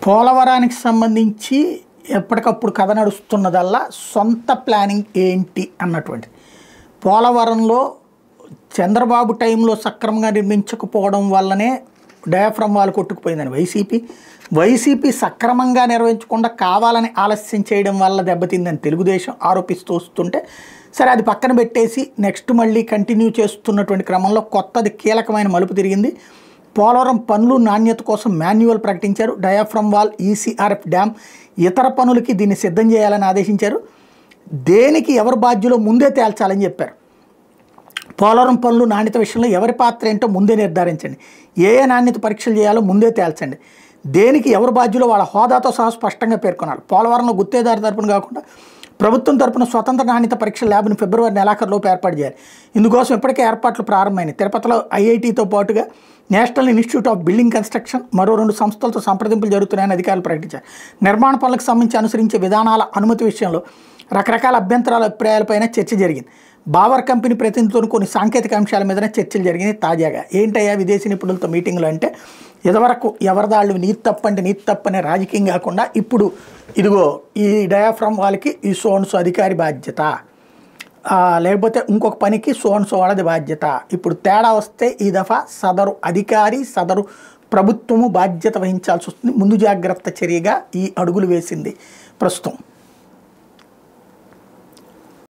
పోలవరానికి సంబంధించి ఎప్పటికప్పుడు కథ నడుస్తున్నదల్లా సొంత ప్లానింగ్ ఏంటి అన్నటువంటిది. పోలవరంలో చంద్రబాబు టైంలో సక్రమంగా నిర్మించకపోవడం వల్లనే డయాఫ్రమ్ వాల్ కొట్టుకుపోయిందని వైసీపీ సక్రమంగా నిర్వహించకుండా కావాలని ఆలస్యం చేయడం వల్ల దెబ్బతిందని తెలుగుదేశం ఆరోపిస్తూ వస్తుంటే, సరే అది పక్కన పెట్టేసి నెక్స్ట్ మళ్ళీ కంటిన్యూ చేస్తున్నటువంటి క్రమంలో కొత్తది కీలకమైన మలుపు తిరిగింది. పోలవరం పనులు నాణ్యత కోసం మాన్యువల్ ప్రకటించారు. డయాఫ్రమ్ వాల్, ఈసీఆర్ఎఫ్ డ్యామ్, ఇతర పనులకి దీన్ని సిద్ధం చేయాలని ఆదేశించారు. దేనికి ఎవరు బాధ్యులో ముందే తేల్చాలని చెప్పారు. పోలవరం పనులు నాణ్యత విషయంలో ఎవరి పాత్ర ఏంటో ముందే నిర్ధారించండి. ఏ నాణ్యత పరీక్షలు చేయాలో ముందే తేల్చండి. దేనికి ఎవరు బాధ్యులో వాళ్ళ హోదాతో సహా స్పష్టంగా పేర్కొనాలి. పోలవరంలో గుత్తేదారు తరపున కాకుండా ప్రభుత్వం తరపున స్వతంత్ర నాణ్యత పరీక్ష ల్యాబ్ను ఫిబ్రవరి నెలాఖరులోపు ఏర్పాటు చేయాలి. ఇందుకోసం ఇప్పటికే ఏర్పాట్లు ప్రారంభమైనాయి. తిరుపతిలో ఐఐటీతో పాటుగా national institute of building construction, మరో 2 సంస్థలతో సంప్రదింపులు జరుగుతున్నాయని అధికారులు ప్రకటించారు. నిర్మాణ పనులకు సంబంధించి అనుసరించే విధానాల అనుమతి విషయంలో రకరకాల అభ్యంతరాల అభిప్రాయాలపైన చర్చ జరిగింది. బావర్ కంపెనీ ప్రతినిధులతో కొన్ని సాంకేతిక అంశాల మీద చర్చలు జరిగినాయి. తాజాగా ఏంటయ్యా విదేశీ నిపుణులతో మీటింగ్లు అంటే, ఇదివరకు ఎవరిదాళ్ళు నీతి తప్పంటే నీతి తప్పనే రాజకీయం కాకుండా ఇప్పుడు ఇదిగో ఈ డయాఫ్రమ్ వాళ్ళకి ఈ సోన్సో అధికారి బాధ్యత, లేకపోతే ఇంకొక పనికి సోన్సో వాళ్ళది బాధ్యత. ఇప్పుడు తేడా వస్తే ఈ దఫా సదరు అధికారి, సదరు ప్రభుత్వము బాధ్యత వహించాల్సి వస్తుంది. ముందు జాగ్రత్త చర్యగా ఈ అడుగులు వేసింది ప్రస్తుతం.